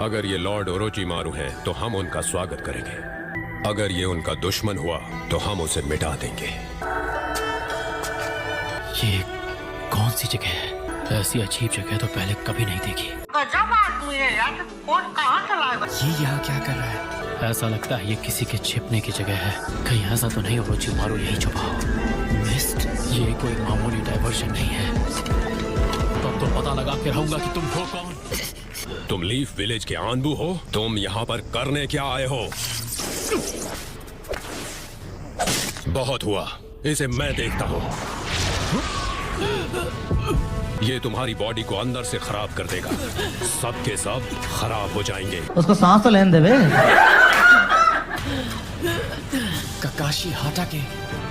अगर ये Lord Orochimaru हैं तो हम उनका स्वागत करेंगे। अगर ये उनका दुश्मन हुआ तो हम उसे मिटा देंगे। ये कौन सी जगह है? ऐसी अजीब जगह तो पहले कभी नहीं देखी। गजब आदमी है यार, कौन कहाँ चला गया? ये यहाँ क्या कर रहा है? ऐसा लगता है ये किसी के छिपने की जगह है। कहीं ऐसा तो नहीं ओरोचिमारू यही छुपा हो? मिस्ट, ये कोई मामूली डायवर्शन नहीं है। तब तो पता लगा के रहूंगा कि तुम हो कौन। तुम लीफ विलेज के आनबू हो? तुम यहाँ पर करने क्या आए हो? बहुत हुआ, इसे मैं देखता हूँ। ये तुम्हारी बॉडी को अंदर से खराब कर देगा। सब के सब खराब हो जाएंगे। उसको सांस तो लेने दे बे। ककाशी हटा के।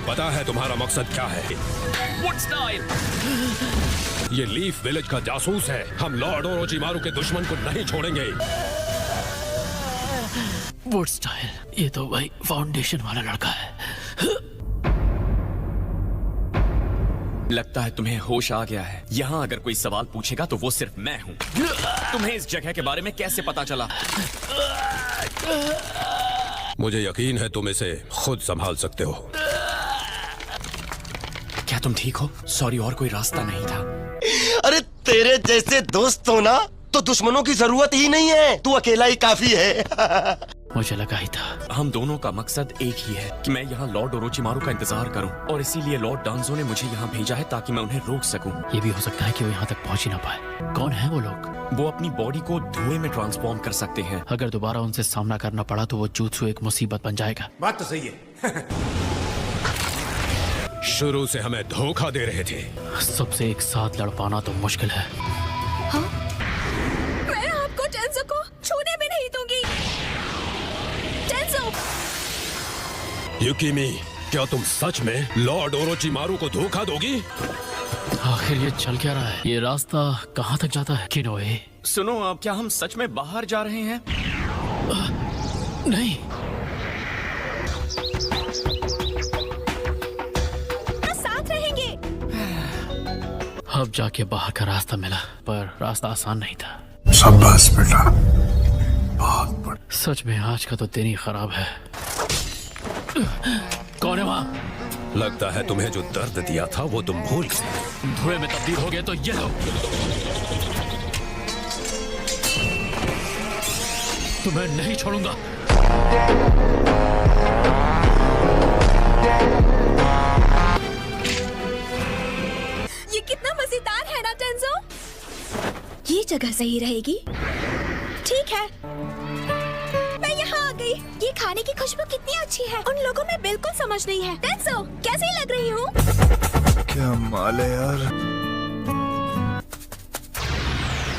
पता है तुम्हारा मकसद क्या है? ये लीफ विलेज का जासूस है। हम लॉर्ड ओरोचिमारू के दुश्मन को नहीं छोड़ेंगे। वुड स्टाइल, ये तो भाई फाउंडेशन वाला लड़का है। लगता है तुम्हें होश आ गया है। यहाँ अगर कोई सवाल पूछेगा तो वो सिर्फ मैं हूँ। तुम्हें इस जगह के बारे में कैसे पता चला? मुझे यकीन है तुम इसे खुद संभाल सकते हो। क्या तुम ठीक हो? सॉरी, और कोई रास्ता नहीं था। अरे तेरे जैसे दोस्त हो ना तो दुश्मनों की जरूरत ही नहीं है। तू अकेला ही काफी है। मुझे लगा ही था। हम दोनों का मकसद एक ही है कि मैं यहाँ लॉर्ड ओरोचिमारू का इंतजार करूँ, और इसीलिए लॉर्ड डांजो ने मुझे यहाँ भेजा है ताकि मैं उन्हें रोक सकूँ। ये भी हो सकता है कि वो यहाँ तक पहुँच ही ना पाए। कौन है वो लोग? वो अपनी बॉडी को धुएं में ट्रांसफॉर्म कर सकते हैं। अगर दोबारा उनसे सामना करना पड़ा तो वो जुत्सु एक मुसीबत बन जाएगा। बात तो सही है। शुरू से हमें धोखा दे रहे थे। सबसे एक साथ लड़ पाना तो मुश्किल है। हाँ? मैं आपको टेंसो को छूने भी नहीं दूंगी। टेंसो! युकिमी, क्या तुम सच में लॉर्ड ओरोचिमारू को धोखा दोगी? आखिर ये चल क्या रहा है? ये रास्ता कहाँ तक जाता है? किनोए? सुनो, अब क्या हम सच में बाहर जा रहे हैं? नहीं। अब जाके बाहर का रास्ता मिला, पर रास्ता आसान नहीं था। शाबाश बेटा, बहुत बढ़िया। सच में आज का तो दिन ही खराब है। कौन है वहाँ? लगता है तुम्हें जो दर्द दिया था वो तुम भूल गए। धुएं में तब्दील हो गए तो ये लो। तुम्हें नहीं छोड़ूंगा। कितना मजेदार है ना टेंसो? ये जगह सही रहेगी। ठीक है, मैं यहाँ आ गई। ये खाने की खुशबू कितनी अच्छी है। उन लोगों में बिल्कुल समझ नहीं है। टेंसो, कैसी लग रही हूँ? क्या माल है यार।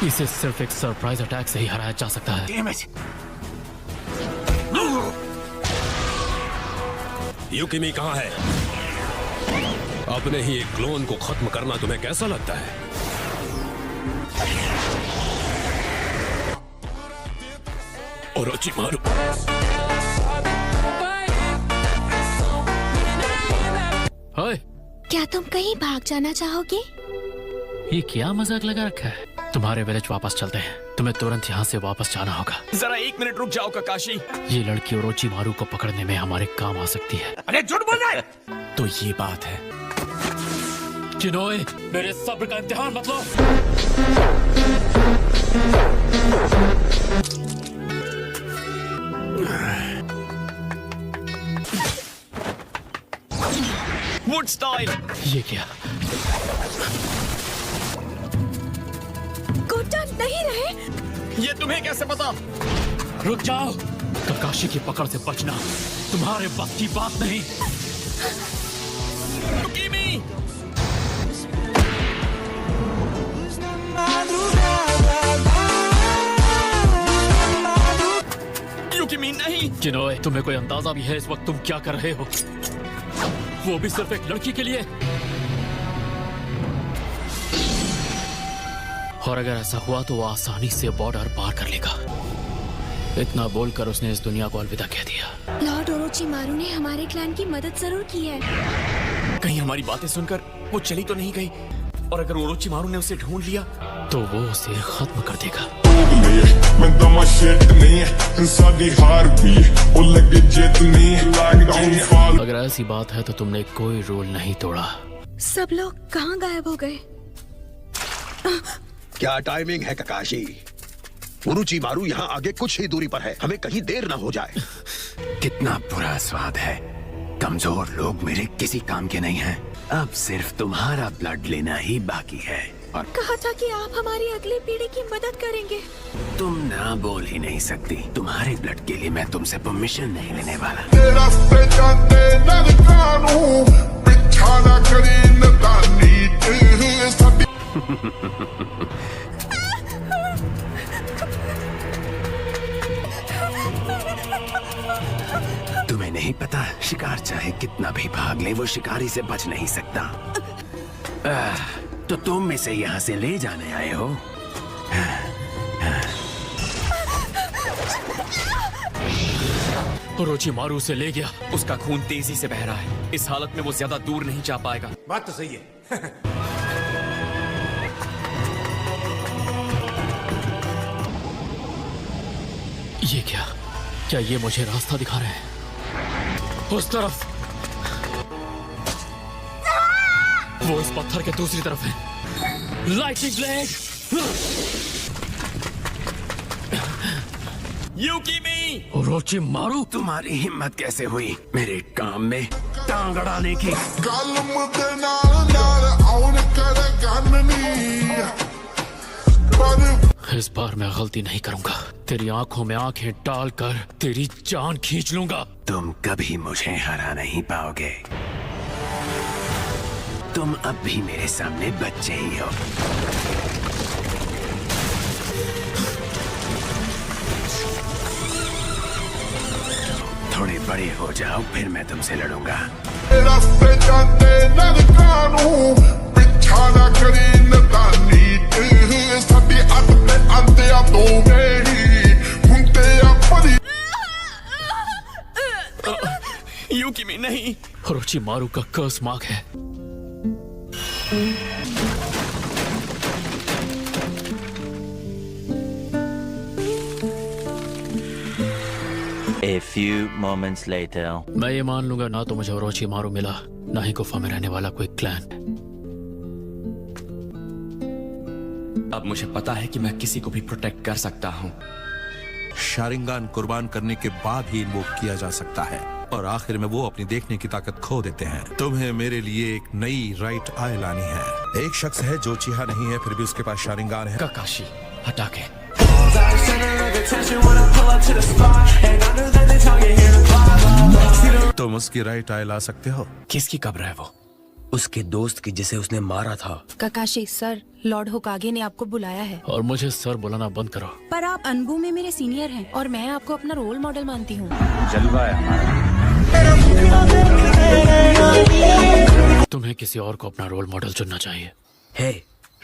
इसे सिर्फ एक सरप्राइज अटैक से ही हराया जा सकता है। युकिमी कहाँ है? अपने ही एक क्लोन को खत्म करना तुम्हें कैसा लगता है? ओरोचिमारू, हाय, क्या तुम कहीं भाग जाना चाहोगे? ये क्या मजाक लगा रखा है? तुम्हारे विलेज वापस चलते हैं। तुम्हें तुरंत यहाँ से वापस जाना होगा। जरा 1 मिनट रुक जाओ ककाशी। ये लड़की ओरोचिमारू को पकड़ने में हमारे काम आ सकती है। अरे झूठ बोल रहा है। तो ये बात है। किनोए, मेरे सब्र का इम्तिहान मत लो। Wood style. ये क्या? गोटा नहीं रहे। ये तुम्हें कैसे पता? रुक जाओ। ककाशी की पकड़ से बचना तुम्हारे बस की बात नहीं। युकिमी! युकिमी नहीं। किनोए, तुम्हें कोई अंदाजा भी है इस वक्त तुम क्या कर रहे हो? वो भी सिर्फ एक लड़की के लिए। और अगर ऐसा हुआ तो वो आसानी से बॉर्डर पार कर लेगा। इतना बोलकर उसने इस दुनिया को अलविदा कह दिया। लॉर्ड ओरोचिमारू ने हमारे क्लैन की मदद जरूर की है। कहीं हमारी बातें सुनकर वो चली तो नहीं गई? और अगर ओरोचिमारू ने उसे ढूंढ लिया तो वो उसे खत्म कर देगा। साडी हार भी ओ लगे जितनी लॉकडाउन फॉल। अगर ऐसी बात है तो तुमने कोई रूल नहीं तोड़ा। सब लोग कहाँ गायब हो गए? क्या टाइमिंग है ककाशी? उरुचिमारू यहाँ आगे कुछ ही दूरी पर है, हमें कहीं देर ना हो जाए। कितना बुरा स्वाद है। कमजोर लोग मेरे किसी काम के नहीं हैं। अब सिर्फ तुम्हारा ब्लड लेना ही बाकी है। और कहा था कि आप हमारी अगली पीढ़ी की मदद करेंगे। तुम ना बोल ही नहीं सकती। तुम्हारे ब्लड के लिए मैं तुमसे परमिशन नहीं लेने वाला। तुम्हें नहीं पता, शिकार चाहे कितना भी भाग ले वो शिकारी से बच नहीं सकता। तो तुम इसे यहाँ से ले जाने आए हो? ओरोचिमारू उसे ले गया। उसका खून तेजी से बह रहा है। इस हालत में वो ज्यादा दूर नहीं जा पाएगा। बात तो सही है। ये क्या ये मुझे रास्ता दिखा रहे हैं? उस तरफ। वो इस पत्थर के दूसरी तरफ है। Lighting blade. यूकीमी! ओरोचिमारू! तुम्हारी हिम्मत कैसे हुई मेरे काम में टांग अड़ाने की? इस बार मैं गलती नहीं करूंगा। तेरी आंखों में आंखें डालकर तेरी जान खींच लूंगा। तुम कभी मुझे हरा नहीं पाओगे। तुम अब भी मेरे सामने बच्चे ही हो। थोड़े बड़े हो जाओ फिर मैं तुमसे लड़ूंगा। यूकीमी नहीं। ओरोचिमारू का कर्स मार्क है। A few moments later. मैं ये मान लूंगा ना तो मुझे ओरोचिमारू मिला, ना ही गुफा में रहने वाला कोई क्लैन। अब मुझे पता है कि मैं किसी को भी प्रोटेक्ट कर सकता हूँ। शारिंगान कुर्बान करने के बाद ही इन्वोक किया जा सकता है और आखिर में वो अपनी देखने की ताकत खो देते हैं। तुम्हें मेरे लिए एक नई राइट आई लानी है। एक शख्स है जो चीहा नहीं है फिर भी उसके पास शारिंगान है। ककाशी हटा के। तुम उसकी राइट आई ला सकते हो? किसकी कब्र है वो? उसके दोस्त की जिसे उसने मारा था। ककाशी सर, लॉर्ड होकागे ने आपको बुलाया है। और मुझे सर बुलाना बंद करो। पर आप अनबू में मेरे सीनियर हैं और मैं आपको अपना रोल मॉडल मानती हूँ। जलवा है हमारा। तुम्हें किसी और को अपना रोल मॉडल चुनना चाहिए। है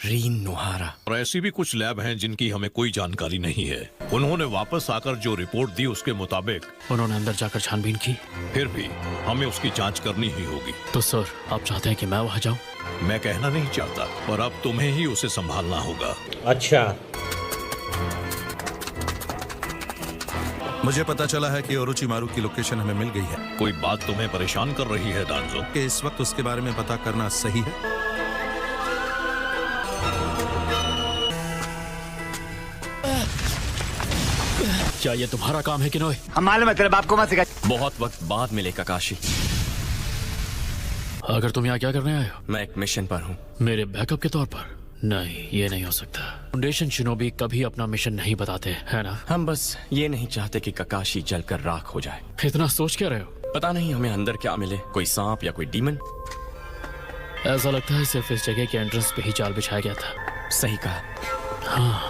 रीन नोहारा। और ऐसी भी कुछ लैब हैं जिनकी हमें कोई जानकारी नहीं है। उन्होंने वापस आकर जो रिपोर्ट दी उसके मुताबिक उन्होंने अंदर जाकर छानबीन की। फिर भी हमें उसकी जांच करनी ही होगी। तो सर आप चाहते हैं कि मैं वहां जाऊं? मैं कहना नहीं चाहता पर अब तुम्हें ही उसे संभालना होगा। अच्छा। मुझे पता चला है कि ओरोचिमारू की लोकेशन हमें मिल गई है। कोई बात तुम्हें परेशान कर रही है डांजो? कि इस वक्त उसके बारे में पता करना सही है? क्या ये तुम्हारा काम है किनोए? हम मालूम है तेरे बाप को मत सिखा। बहुत वक्त बाद मिले ककाशी। अगर तुम यहाँ क्या करने आए हो? मैं एक मिशन पर हूँ। मेरे बैकअप के तौर पर? नहीं, ये नहीं हो सकता। फाउंडेशन शिनोबी कभी अपना मिशन नहीं बताते, है ना? हम बस ये नहीं चाहते कि ककाशी जलकर राख हो जाए। इतना सोच क्या रहे हो? पता नहीं हमें अंदर क्या मिले, कोई सांप या कोई डीमन। ऐसा लगता है सिर्फ इस जगह के एंट्रेंस पे ही जाल बिछाया गया था। सही कहा। हाँ,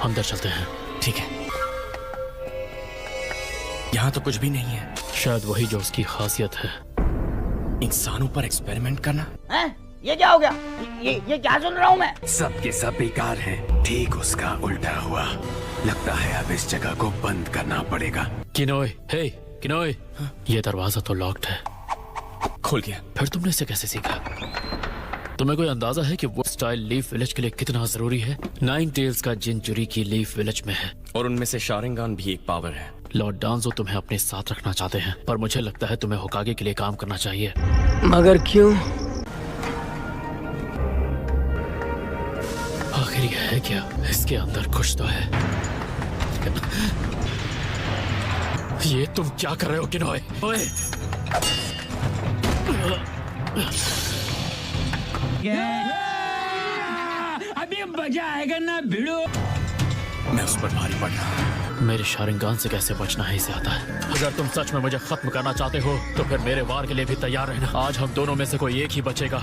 अंदर चलते हैं। ठीक है। यहाँ तो कुछ भी नहीं है। शायद वही जो उसकी खासियत है। इंसानों पर एक्सपेरिमेंट करना। ये क्या हो गया? ये क्या सुन रहा हूँ मैं? सब के सब बेकार हैं। ठीक उसका उल्टा हुआ। लगता है अब इस जगह को बंद करना पड़ेगा। किनोए, हे किनोए, ये दरवाजा तो लॉक्ड है। खुल गया। फिर तुमने इसे कैसे सीखा? तुम्हें कोई अंदाजा है कि वो स्टाइल लीफ विलेज के लिए कितना जरूरी है? 9 टेल्स का जिंजुरी की लीफ विलेज में है, और उनमें से शारिंगान भी एक पावर है। लॉर्ड डांजो तुम्हें अपने साथ रखना चाहते हैं, पर मुझे लगता है तुम्हें होकागे के लिए काम करना चाहिए। मगर क्यों? आखिर ये है क्या? इसके अंदर कुछ तो है। ये तुम क्या कर रहे हो किनोए? ओए! अभी मजा आएगा ना भिड़ो। मैं उस पर भारी पड़ रहा हूँ। मेरे शारिंगान से कैसे बचना है इसे आता है। अगर तुम सच में मुझे खत्म करना चाहते हो तो फिर मेरे वार के लिए भी तैयार रहना। आज हम दोनों में से कोई एक ही बचेगा।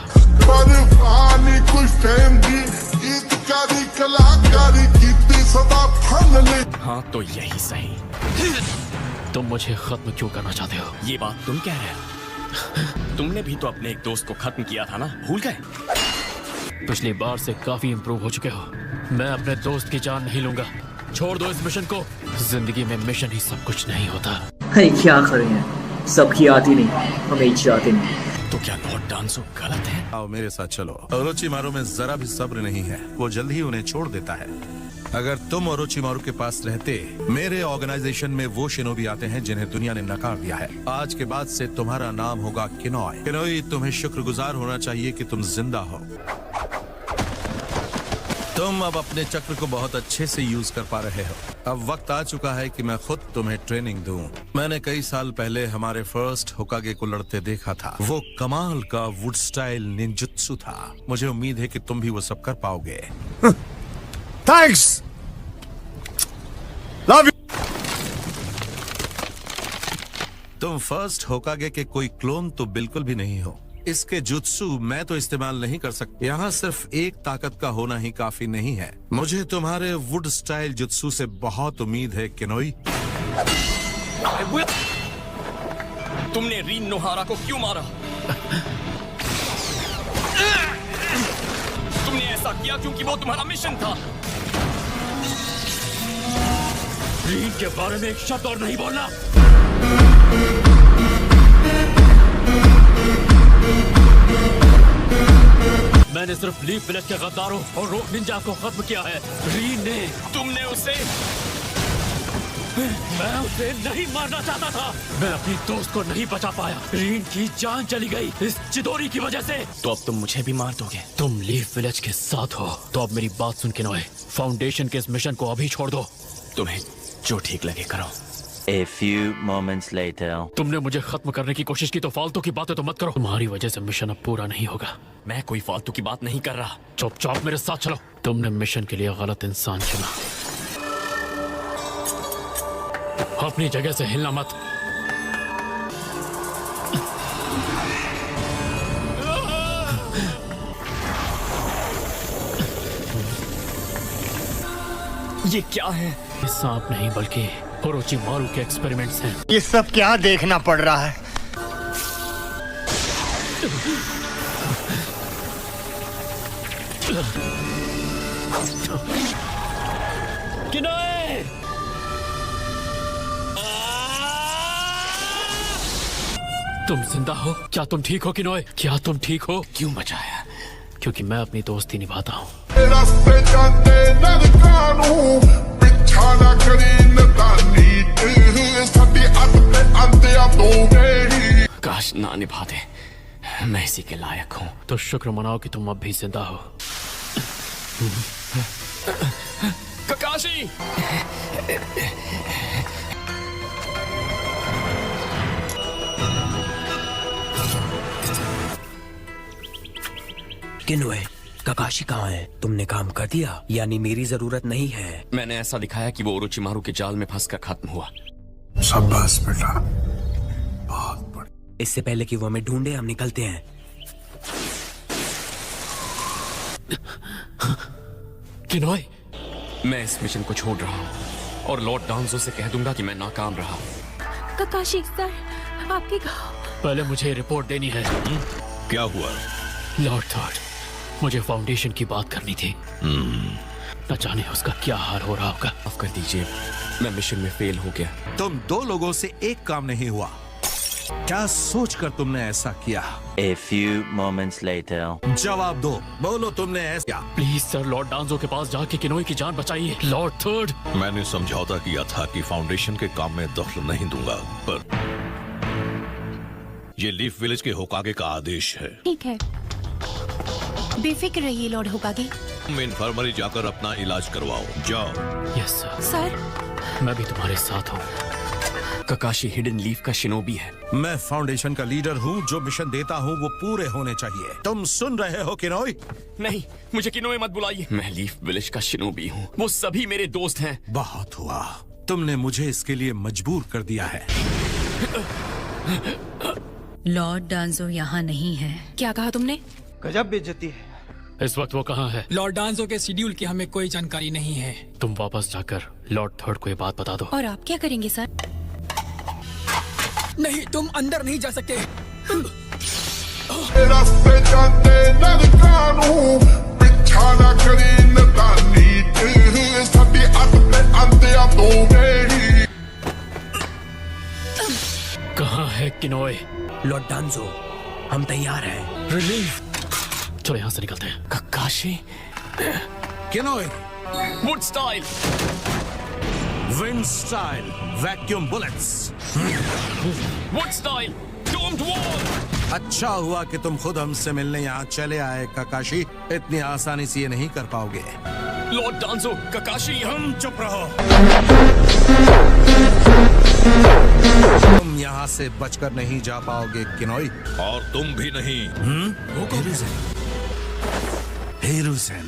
हाँ तो यही सही। तुम मुझे खत्म क्यों करना चाहते हो? ये बात तुम कह रहे हो? तुमने भी तो अपने एक दोस्त को खत्म किया था ना, भूल गए? पिछली बार से काफी इम्प्रूव हो चुके हो। मैं अपने दोस्त की जान नहीं लूंगा। छोड़ दो इस मिशन को। जिंदगी में मिशन ही सब कुछ नहीं होता। अरे क्या करें, सबकी आती नहीं, हमें चाहते नहीं। तो क्या लॉर्ड डांसो गलत है? आओ मेरे साथ चलो। ओरोचिमारू में जरा भी सब्र नहीं है, वो जल्द ही उन्हें छोड़ देता है। अगर तुम ओरोचिमारू के पास रहते, मेरे ऑर्गेनाइजेशन में वो शिनोबी आते हैं जिन्हें दुनिया ने नकार दिया है। आज के बाद से तुम्हारा नाम होगा किनोय। किनोय, तुम्हें शुक्रगुजार होना चाहिए कि तुम जिंदा हो। तुम अब अपने चक्र को बहुत अच्छे से यूज कर पा रहे हो। अब वक्त आ चुका है कि मैं खुद तुम्हें ट्रेनिंग दूं। मैंने कई साल पहले हमारे फर्स्ट होकागे को लड़ते देखा था। वो कमाल का वुड स्टाइल निंजुत्सु था। मुझे उम्मीद है कि तुम भी वो सब कर पाओगे। Thanks, love you. तुम फर्स्ट होकागे के कोई क्लोन तो बिल्कुल भी नहीं हो। इसके जुत्सु मैं तो इस्तेमाल नहीं कर सकता। यहाँ सिर्फ एक ताकत का होना ही काफी नहीं है। मुझे तुम्हारे वुड स्टाइल जुत्सु से बहुत उम्मीद है किनोई। तुमने रीन नोहारा को क्यों मारा? तुमने ऐसा किया क्योंकि वो तुम्हारा मिशन था। रीन के बारे में एक शब्द और नहीं बोलना। मैंने सिर्फ लीफ विलेज के गद्दारों और रोक निंजा को खत्म किया है। रीन ने, तुमने उसे, मैं उसे नहीं मारना चाहता था। मैं अपनी दोस्त को नहीं बचा पाया। रीन की जान चली गई इस चिदोरी की वजह से। तो अब तुम मुझे भी मार दोगे? तुम लीफ विलेज के साथ हो तो अब मेरी बात सुन के नोए, फाउंडेशन के इस मिशन को अभी छोड़ दो। तुम्हें जो ठीक लगे करो। A few moments later. तुमने मुझे खत्म करने की कोशिश की तो फालतू की बातें तो मत करो। तुम्हारी वजह से मिशन अब पूरा नहीं होगा। मैं कोई फालतू की बात नहीं कर रहा। चुपचाप मेरे साथ चलो। तुमने मिशन के लिए गलत इंसान चुना। अपनी जगह से हिलना मत। ये क्या है? ये सांप नहीं बल्कि ओरोचिमारू के एक्सपेरिमेंट्स हैं। ये सब क्या देखना पड़ रहा है? किनोए! तुम जिंदा हो? क्या तुम ठीक हो किनोए? क्या तुम ठीक हो? क्यों बचाया? क्योंकि मैं अपनी दोस्ती निभाता हूँ। काश ना निभाते, मैं इसी के लायक हूँ। तो शुक्र मनाओ कि तुम अब भी जिंदा हो। ककाशी! किनोए, ककाशी कहाँ है? तुमने काम कर दिया, यानी मेरी जरूरत नहीं है। मैंने ऐसा दिखाया कि वो ओरोचिमारू के जाल में फंसकर खत्म हुआ। शाबाश बेटा, बहुत बढ़िया। इससे पहले कि वो हमें ढूंढे, हम निकलते हैं। किनोए! मैं इस मिशन को छोड़ रहा हूँ और लॉर्ड डांजो से कह दूंगा कि मैं नाकाम रहा। ककाशी सर, आपके घाव। पहले मुझे रिपोर्ट देनी है। क्या हुआ? लॉर्ड थॉट, मुझे फाउंडेशन की बात करनी थी। न जाने उसका क्या हाल हो रहा होगा। माफ कर दीजिए, मैं मिशन में फेल हो गया। तुम दो लोगों से एक काम नहीं हुआ। क्या सोचकर तुमने ऐसा किया? A few moments later. जवाब दो, बोलो तुमने ऐसा किया? प्लीज सर, लॉर्ड डांजो के पास जाके किनोई की जान बचाइए। लॉर्ड थर्ड, मैंने समझौता किया था कि फाउंडेशन के काम में दखल नहीं दूंगा, पर ये लीफ विलेज के होकागे का आदेश है। ठीक है, बेफिक्र रहिए लॉर्ड होकागे। तुम इन्फर्मरी जाकर अपना इलाज करवाओ, जाओ। Yes sir. सर, मैं भी तुम्हारे साथ हूँ। ककाशी हिडन लीफ का शिनोबी है। मैं फाउंडेशन का लीडर हूँ, जो मिशन देता हूँ वो पूरे होने चाहिए। तुम सुन रहे हो किनोई? नहीं, मुझे किनोए मत बुलाइए। मैं लीफ विलेज का शिनोबी हूँ। वो सभी मेरे दोस्त हैं। बहुत हुआ, तुमने मुझे इसके लिए मजबूर कर दिया है। लॉर्ड डांजो यहाँ नहीं है। क्या कहा तुमने? गजब बेइज्जती है। इस वक्त वो कहाँ है? लॉर्ड डांजो के शेड्यूल की हमें कोई जानकारी नहीं है। तुम वापस जाकर लॉर्ड थर्ड को ये बात बता दो। और आप क्या करेंगे सर? नहीं, तुम अंदर नहीं जा सकते। रास्ते जाते नरकानू पिछाड़ा करी नदानी साडी अत ते आंदे आ दो ही। कहाँ है किनोए? लॉर्ड डांजो, हम तैयार हैं। रिलीफ। चलो यहाँ से निकलते हैं। Kakashi, Kinoe, wood style, wind style, vacuum bullets. Wood style, domed wall. अच्छा हुआ कि तुम खुद हमसे मिलने यहाँ चले आए ककाशी। इतनी आसानी से ये नहीं कर पाओगे। लॉर्ड डांजो, ककाशी, हम चुप रहो। तुम यहाँ से बचकर नहीं जा पाओगे किनोई, और तुम भी नहीं। हिरुzen,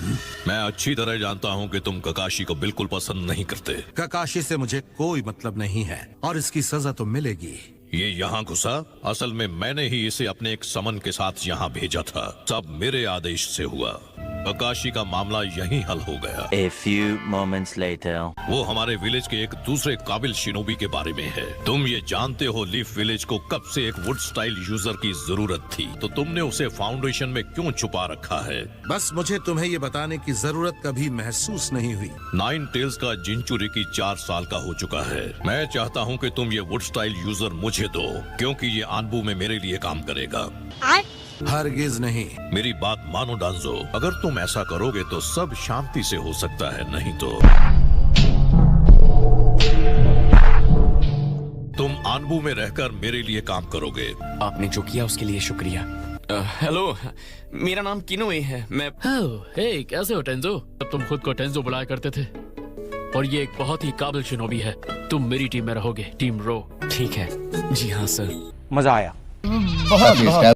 मैं अच्छी तरह जानता हूँ कि तुम ककाशी को बिल्कुल पसंद नहीं करते। ककाशी से मुझे कोई मतलब नहीं है और इसकी सजा तो मिलेगी। ये यहाँ घुसा, असल में मैंने ही इसे अपने एक समन के साथ यहाँ भेजा था। सब मेरे आदेश से हुआ। ककाशी का मामला यहीं हल हो गया। A few moments later. वो हमारे विलेज के एक दूसरे काबिल शिनोबी के बारे में है। तुम ये जानते हो लीफ विलेज को कब से एक वुड स्टाइल यूजर की जरूरत थी, तो तुमने उसे फाउंडेशन में क्यों छुपा रखा है? बस मुझे तुम्हें ये बताने की जरूरत कभी महसूस नहीं हुई। नाइन टेल्स का जिंचुरिकी 4 साल का हो चुका है। मैं चाहता हूँ कि तुम ये वुड स्टाइल यूजर मुझे दो, क्योंकि ये आनबू में मेरे लिए काम करेगा। हरगिज नहीं। मेरी बात मानो डांजो, अगर तुम ऐसा करोगे तो सब शांति से हो सकता है, नहीं तो तुम आनबू में रहकर मेरे लिए काम करोगे। आपने जो किया उसके लिए शुक्रिया। हेलो, मेरा नाम किनोए है। मैं हे, कैसे हो टेंजो? अब तुम खुद को टेंजो बुलाया करते थे। और ये एक बहुत ही काबिल शिनोबी है। तुम मेरी टीम में रहोगे, टीम रो। ठीक है। जी हाँ सर। मजा आया। बहुत